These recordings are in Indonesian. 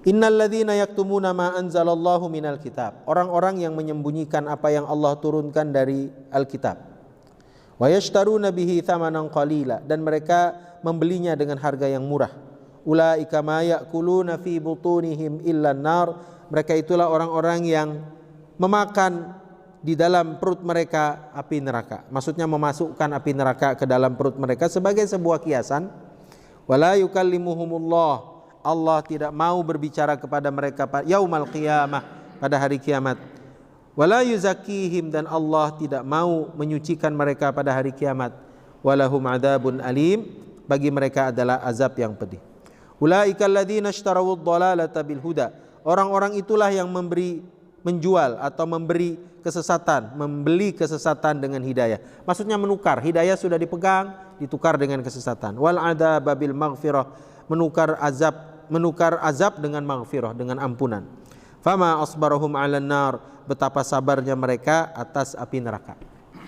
Innalladzina yaktumuna ma anzalallahu minal kitab. Orang-orang yang menyembunyikan apa yang Allah turunkan dari Alkitab. Wa yashtaruna bihi thamanan qalila, dan mereka membelinya dengan harga yang murah. Ulaika ma ya'kuluna fi butunihim illa an-nar. Mereka itulah orang-orang yang memakan di dalam perut mereka api neraka. Maksudnya memasukkan api neraka ke dalam perut mereka sebagai sebuah kiasan. Wala yukallimuhumullah. Allah tidak mau berbicara kepada mereka yaumal qiyamah, pada hari kiamat. Wala yuzakkihim, dan Allah tidak mau menyucikan mereka pada hari kiamat. Walahum adzabun alim, bagi mereka adalah azab yang pedih. Ulaika alladzina ishtarawud dhalalata bil huda. Orang-orang itulah yang menjual atau memberi kesesatan, membeli kesesatan dengan hidayah. Maksudnya menukar, hidayah sudah dipegang, ditukar dengan kesesatan. Wal adzaba bil maghfirah, menukar azab dengan maghfirah, dengan ampunan. Fama asbarahum 'alan nar, betapa sabarnya mereka atas api neraka.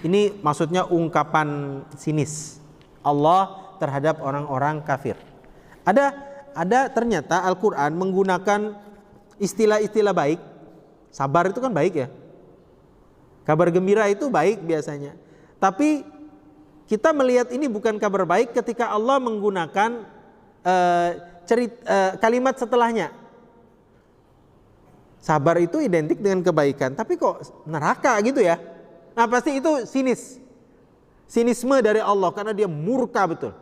Ini maksudnya ungkapan sinis Allah terhadap orang-orang kafir. Ada ternyata Al-Qur'an menggunakan istilah-istilah baik. Sabar itu kan baik ya. Kabar gembira itu baik biasanya. Tapi kita melihat ini bukan kabar baik ketika Allah menggunakan kalimat setelahnya. Sabar itu identik dengan kebaikan, tapi kok neraka gitu ya? Nah, pasti itu sinisme dari Allah karena dia murka betul.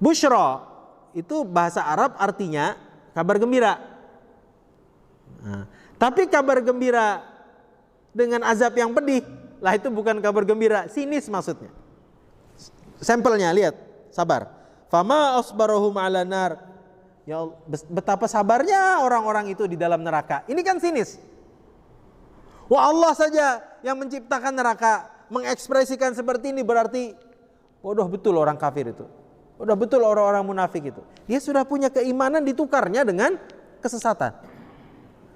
Busyra itu bahasa Arab artinya kabar gembira. Nah, tapi kabar gembira dengan azab yang pedih, lah itu bukan kabar gembira, sinis maksudnya. Sampelnya lihat, sabar. Fama asbarahum 'alan nar. Ya Allah, betapa sabarnya orang-orang itu di dalam neraka. Ini kan sinis. Wah, Allah saja yang menciptakan neraka, mengekspresikan seperti ini, berarti bodoh betul orang kafir itu. Bodoh betul orang-orang munafik itu. Dia sudah punya keimanan, ditukarnya dengan kesesatan.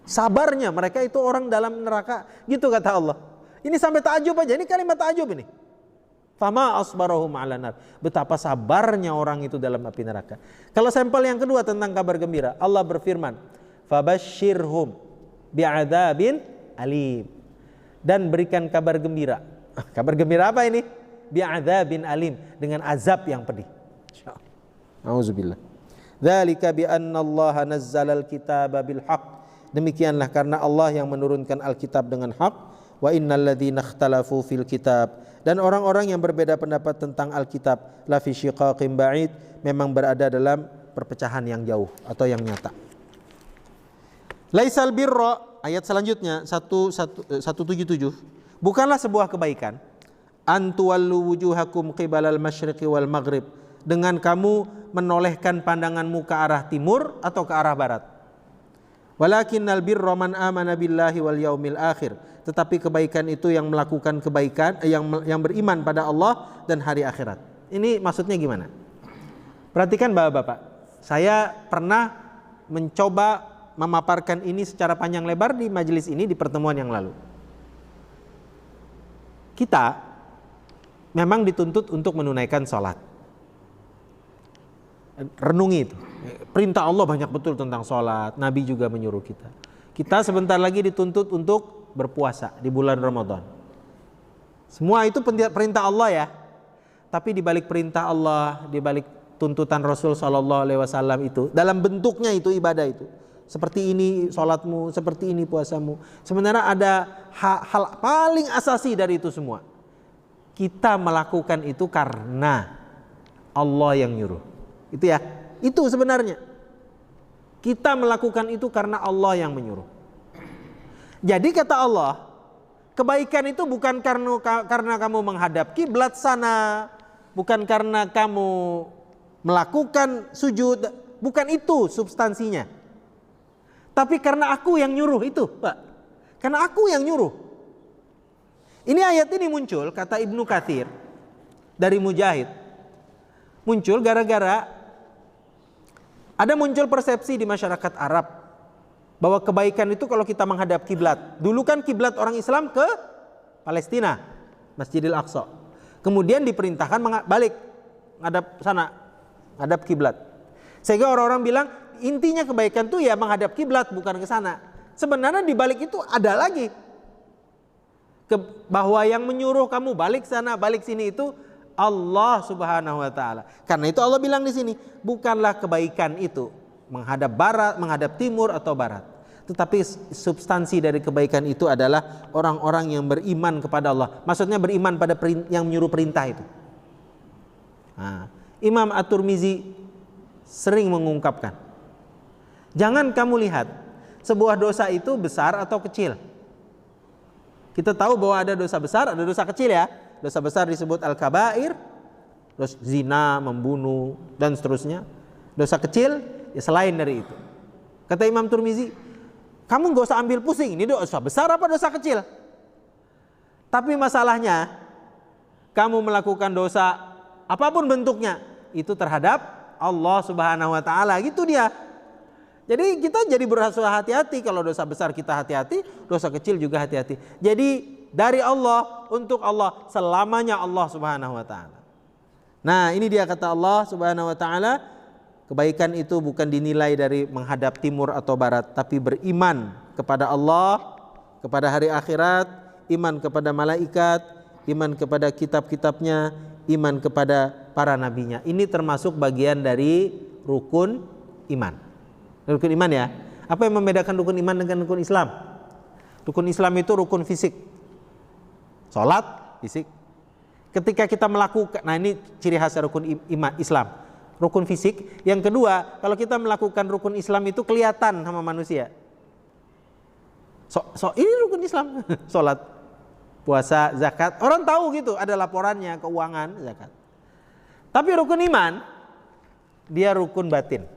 Sabarnya mereka itu orang dalam neraka, gitu kata Allah. Ini sampai takjub aja, ini kalimat takjub ini. Fama asbarahum 'alan nar. Betapa sabarnya orang itu dalam api neraka. Kalau sampel yang kedua tentang kabar gembira, Allah berfirman, "Fabasyirhum bi'adzabin alim." Dan berikan kabar gembira. Kabar gembira apa ini? Bi'adzabin alim, dengan azab yang pedih. Auzubillah. Dzalika bi anna Allah nazzala al-kitaba bil haqq. Demikianlah karena Allah yang menurunkan Alkitab dengan hak. Wa innal ladzina ikhtalafu fil kitab, dan orang-orang yang berbeda pendapat tentang Alkitab, la fi syiqaqin ba'id, memang berada dalam perpecahan yang jauh atau yang nyata. Laisal birra, ayat selanjutnya 177, bukanlah sebuah kebaikan antuwallu wujuhakum qibalal masyriqi wal maghrib, dengan kamu menolehkan pandanganmu ke arah timur atau ke arah barat. Walakinnal birra man amana billahi wal yaumil akhir, tetapi kebaikan itu yang melakukan kebaikan, yang beriman pada Allah dan hari akhirat. Ini maksudnya gimana? Perhatikan Bapak-bapak, saya pernah mencoba memaparkan ini secara panjang lebar di majelis ini di pertemuan yang lalu. Kita memang dituntut untuk menunaikan sholat. Renungi itu. Perintah Allah banyak betul tentang sholat. Nabi juga menyuruh kita. Kita sebentar lagi dituntut untuk berpuasa di bulan Ramadan. Semua itu perintah Allah ya. Tapi di balik perintah Allah, di balik tuntutan Rasul SAW itu, dalam bentuknya itu ibadah itu. Seperti ini sholatmu, seperti ini puasamu. Sebenarnya ada hal paling asasi dari itu semua. Kita melakukan itu karena Allah yang nyuruh. Itu ya, itu sebenarnya. Kita melakukan itu karena Allah yang menyuruh. Jadi kata Allah, kebaikan itu bukan karena kamu menghadap kiblat sana, bukan karena kamu melakukan sujud, bukan itu substansinya. Tapi karena aku yang nyuruh itu, Pak. Karena aku yang nyuruh. Ini ayat ini muncul, kata Ibnu Katsir dari Mujahid. Muncul gara-gara ada muncul persepsi di masyarakat Arab bahwa kebaikan itu kalau kita menghadap kiblat. Dulu kan kiblat orang Islam ke Palestina, Masjidil Aqsa. Kemudian diperintahkan balik, ngadap sana, ngadap kiblat. Sehingga orang-orang bilang intinya kebaikan tuh ya menghadap kiblat, bukan ke sana. Sebenarnya di balik itu ada lagi bahwa yang menyuruh kamu balik sana, balik sini itu Allah Subhanahu wa taala. Karena itu Allah bilang di sini, bukanlah kebaikan itu menghadap barat, menghadap timur atau barat. Tetapi substansi dari kebaikan itu adalah orang-orang yang beriman kepada Allah. Maksudnya beriman pada yang menyuruh perintah itu. Nah, Imam At-Tirmizi sering mengungkapkan, jangan kamu lihat sebuah dosa itu besar atau kecil. Kita tahu bahwa ada dosa besar, ada dosa kecil ya. Dosa besar disebut al-kabair, terus zina, membunuh, dan seterusnya. Dosa kecil ya selain dari itu. Kata Imam Tirmizi, kamu gak usah ambil pusing, ini dosa besar apa dosa kecil. Tapi masalahnya, kamu melakukan dosa apapun bentuknya, itu terhadap Allah Subhanahu wa taala, gitu dia. Jadi kita jadi berasa hati-hati, kalau dosa besar kita hati-hati, dosa kecil juga hati-hati. Jadi dari Allah, untuk Allah, selamanya Allah Subhanahu wa taala. Nah, ini dia kata Allah Subhanahu wa taala, kebaikan itu bukan dinilai dari menghadap timur atau barat, tapi beriman kepada Allah, kepada hari akhirat, iman kepada malaikat, iman kepada kitab-kitabnya, iman kepada para nabinya. Ini termasuk bagian dari rukun iman. Rukun iman ya. Apa yang membedakan rukun iman dengan rukun Islam? Rukun Islam itu rukun fisik. Salat fisik. Ketika kita melakukan, nah ini ciri khas rukun iman Islam. Rukun fisik. Yang kedua, kalau kita melakukan rukun Islam itu kelihatan sama manusia. Ini rukun Islam. Salat, puasa, zakat. Orang tahu gitu, ada laporannya, keuangan, zakat. Tapi rukun iman, dia rukun batin.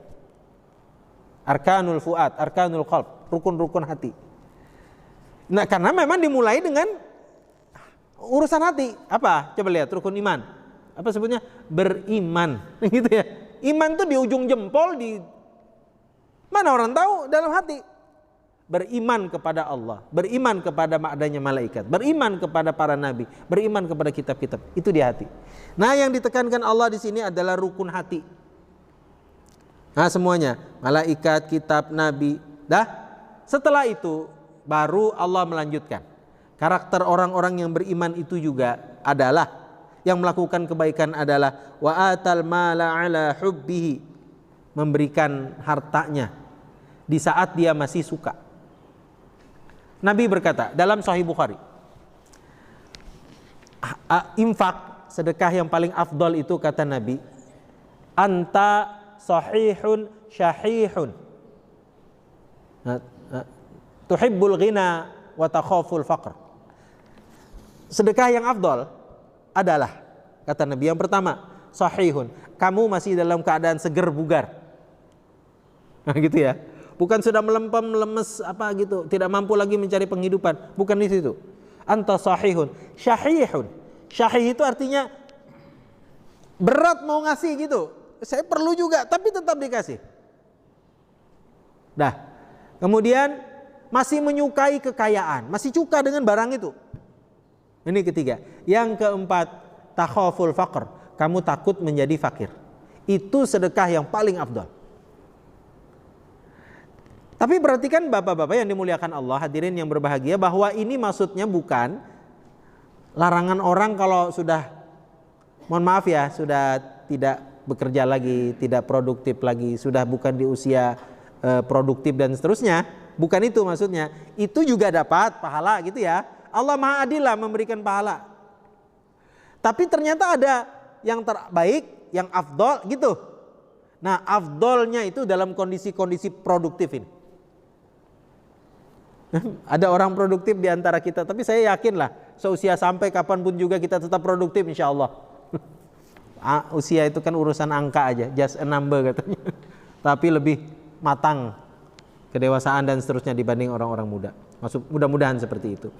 Arkanul fuad, arkanul qalb, rukun-rukun hati. Nah, karena memang dimulai dengan urusan hati. Apa? Coba lihat rukun iman. Apa sebutnya? Beriman. Gitu ya. Iman tuh di ujung jempol, di mana orang tahu? Dalam hati. Beriman kepada Allah, beriman kepada adanya malaikat, beriman kepada para nabi, beriman kepada kitab-kitab. Itu di hati. Nah, yang ditekankan Allah di sini adalah rukun hati. Nah, semuanya, malaikat, kitab, nabi. Dah. Setelah itu baru Allah melanjutkan. Karakter orang-orang yang beriman itu juga adalah, yang melakukan kebaikan adalah wa atal mala ala hubbihi, memberikan hartanya di saat dia masih suka. Nabi berkata dalam Sahih Bukhari, infak, sedekah yang paling afdal itu kata Nabi, anta sahihun syahihun, tuhibbul ghina wa takhaful faqr. Sedekah yang afdal adalah, kata Nabi, yang pertama sahihun, kamu masih dalam keadaan seger bugar. Nah, gitu ya. Bukan sudah melempem, lemes apa gitu, tidak mampu lagi mencari penghidupan, bukan di situ. Anta sahihun syahihun. Syahih itu artinya berat mau ngasih gitu. Saya perlu juga, tapi tetap dikasih. Dah. Kemudian masih menyukai kekayaan, masih suka dengan barang itu. Ini ketiga. Yang keempat, takhaful faqr, kamu takut menjadi fakir. Itu sedekah yang paling afdal. Tapi perhatikan bapak-bapak yang dimuliakan Allah, hadirin yang berbahagia, bahwa ini maksudnya bukan larangan orang kalau sudah, mohon maaf ya, sudah tidak bekerja lagi, tidak produktif lagi, sudah bukan di usia produktif dan seterusnya. Bukan itu maksudnya. Itu juga dapat pahala gitu ya. Allah Maha Adil lah memberikan pahala. Tapi ternyata ada yang terbaik, yang afdol gitu. Nah, afdolnya itu dalam kondisi-kondisi produktif ini. Ada orang produktif di antara kita, tapi saya yakin lah seusia sampai kapanpun juga kita tetap produktif insya Allah. Usia itu kan urusan angka aja, just a number katanya. Tapi lebih matang kedewasaan dan seterusnya dibanding orang-orang muda. Mudah-mudahan seperti itu.